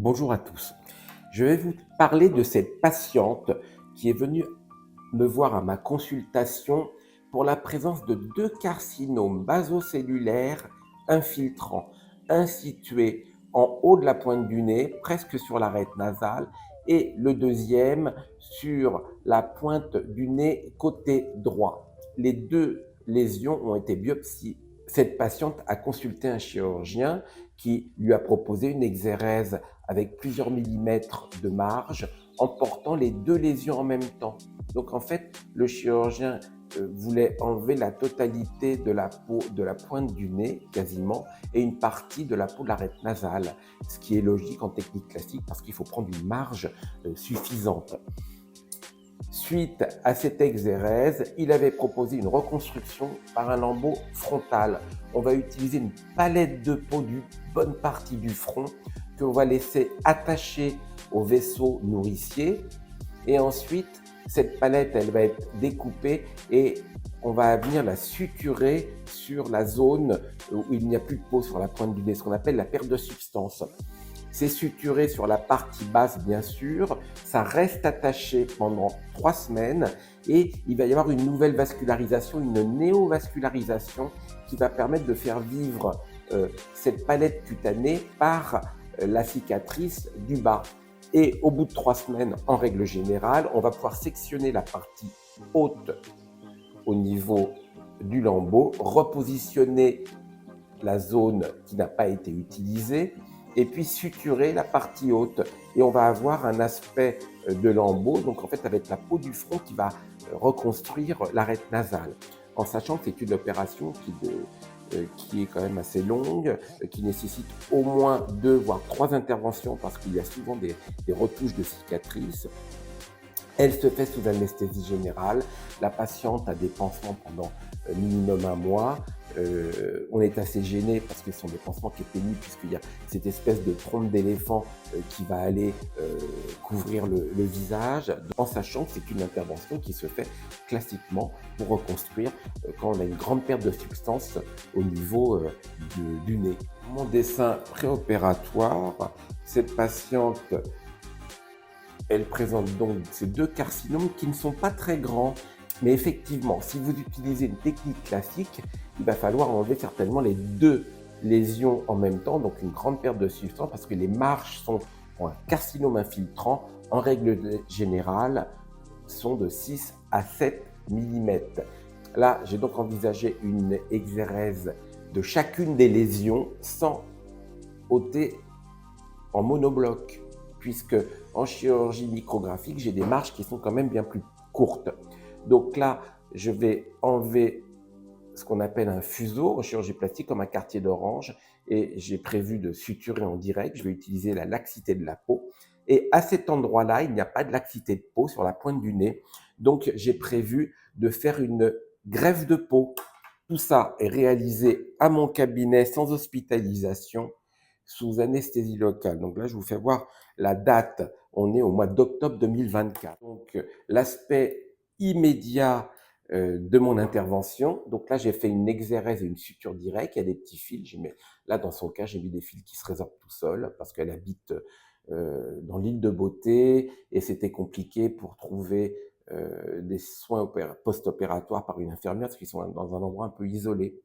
Bonjour à tous. Je vais vous parler de cette patiente qui est venue me voir à ma consultation pour la présence de deux carcinomes basocellulaires infiltrants, un situé en haut de la pointe du nez, presque sur l'arête nasale, et le deuxième sur la pointe du nez côté droit. Les deux lésions ont été biopsiées. Cette patiente a consulté un chirurgien qui lui a proposé une exérèse avec plusieurs millimètres de marge en portant les deux lésions en même temps. Donc en fait, le chirurgien voulait enlever la totalité de la peau de la pointe du nez, quasiment, et une partie de la peau de l'arête nasale, ce qui est logique en technique classique parce qu'il faut prendre une marge suffisante. Suite à cette exérèse, il avait proposé une reconstruction par un lambeau frontal. On va utiliser une palette de peau d'une bonne partie du front qu'on va laisser attacher au vaisseau nourricier. Et ensuite, cette palette, elle va être découpée et on va venir la suturer sur la zone où il n'y a plus de peau sur la pointe du nez, ce qu'on appelle la perte de substance. C'est suturé sur la partie basse, bien sûr. Ça reste attaché pendant 3 semaines et il va y avoir une nouvelle vascularisation, une néovascularisation qui va permettre de faire vivre cette palette cutanée par la cicatrice du bas. Et au bout de 3 semaines, en règle générale, on va pouvoir sectionner la partie haute au niveau du lambeau, repositionner la zone qui n'a pas été utilisée et puis suturer la partie haute. Et on va avoir un aspect de lambeau, donc en fait avec la peau du front qui va reconstruire l'arête nasale. En sachant que c'est une opération qui est quand même assez longue, qui nécessite au moins 2 voire 3 interventions parce qu'il y a souvent des retouches de cicatrices. Elle se fait sous anesthésie générale. La patiente a des pansements pendant minimum 1 mois. On est assez gêné parce que ce sont des pansements qui est pénible puisqu'il y a cette espèce de trompe d'éléphant qui va aller couvrir le visage, en sachant que c'est une intervention qui se fait classiquement pour reconstruire quand on a une grande perte de substance au niveau du nez. Mon dessin préopératoire, cette patiente elle présente donc ces deux carcinomes qui ne sont pas très grands. Mais effectivement, si vous utilisez une technique classique, il va falloir enlever certainement les deux lésions en même temps, donc une grande perte de substance, parce que les marges sont, pour un carcinome infiltrant, en règle générale, sont de 6 à 7 millimètres. Là, j'ai donc envisagé une exérèse de chacune des lésions sans ôter en monobloc, puisque en chirurgie micrographique, j'ai des marges qui sont quand même bien plus courtes. Donc là, je vais enlever ce qu'on appelle un fuseau en chirurgie plastique, comme un quartier d'orange, et j'ai prévu de suturer en direct. Je vais utiliser la laxité de la peau. Et à cet endroit-là, il n'y a pas de laxité de peau sur la pointe du nez. Donc, j'ai prévu de faire une greffe de peau. Tout ça est réalisé à mon cabinet sans hospitalisation, sous anesthésie locale. Donc là, je vous fais voir la date. On est au mois d'octobre 2024. Donc, l'aspect immédiat de mon intervention. Donc là, j'ai fait une exérèse et une suture directe. Il y a des petits fils. Là, dans son cas, j'ai mis des fils qui se résorbent tout seuls parce qu'elle habite dans l'île de Beauté et c'était compliqué pour trouver des soins post-opératoires par une infirmière parce qu'ils sont dans un endroit un peu isolé.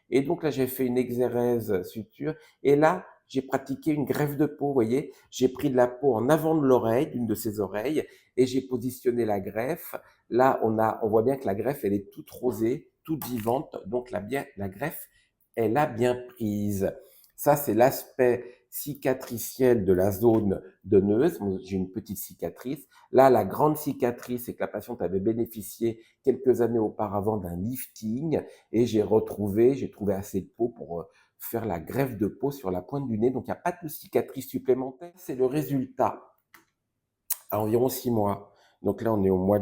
Et donc là, j'ai fait une exérèse suture. Et là, j'ai pratiqué une greffe de peau, vous voyez. J'ai pris de la peau en avant de l'oreille, d'une de ses oreilles, et j'ai positionné la greffe. Là, on voit bien que la greffe, elle est toute rosée, toute vivante. Donc la greffe, elle a bien prise. Ça, c'est l'aspect cicatriciel de la zone donneuse. J'ai une petite cicatrice. Là, la grande cicatrice, c'est que la patiente avait bénéficié quelques années auparavant d'un lifting et j'ai trouvé assez de peau pour faire la greffe de peau sur la pointe du nez. Donc, il n'y a pas de cicatrice supplémentaire. C'est le résultat à environ 6 mois. Donc là, on est au mois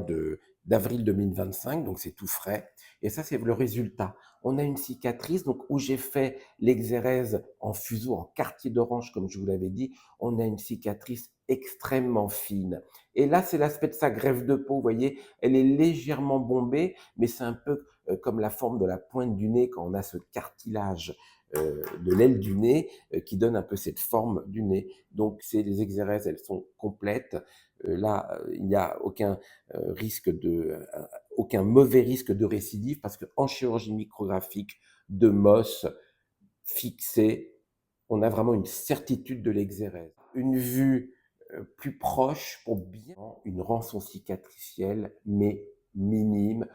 d'avril 2025, donc c'est tout frais. Et ça, c'est le résultat. On a une cicatrice donc où j'ai fait l'exérèse en fuseau, en quartier d'orange, comme je vous l'avais dit. On a une cicatrice extrêmement fine. Et là, c'est l'aspect de sa greffe de peau. Vous voyez, elle est légèrement bombée, mais c'est un peu comme la forme de la pointe du nez quand on a ce cartilage de l'aile du nez qui donne un peu cette forme du nez. Donc les exérèses, elles sont complètes. Là, il n'y a aucun mauvais risque de récidive parce qu'en chirurgie micrographique de Mohs fixée, on a vraiment une certitude de l'exérèse. Une vue plus proche pour bien une rançon cicatricielle, mais minime.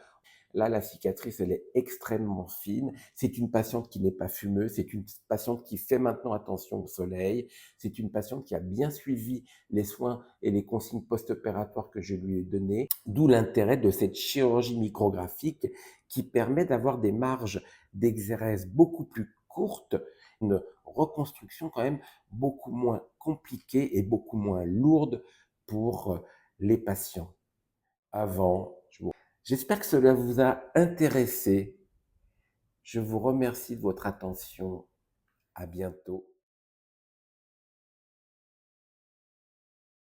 Là, la cicatrice, elle est extrêmement fine. C'est une patiente qui n'est pas fumeuse. C'est une patiente qui fait maintenant attention au soleil. C'est une patiente qui a bien suivi les soins et les consignes post-opératoires que je lui ai donnés. D'où l'intérêt de cette chirurgie micrographique qui permet d'avoir des marges d'exérèse beaucoup plus courtes, une reconstruction quand même beaucoup moins compliquée et beaucoup moins lourde pour les patients. J'espère que cela vous a intéressé. Je vous remercie de votre attention. À bientôt.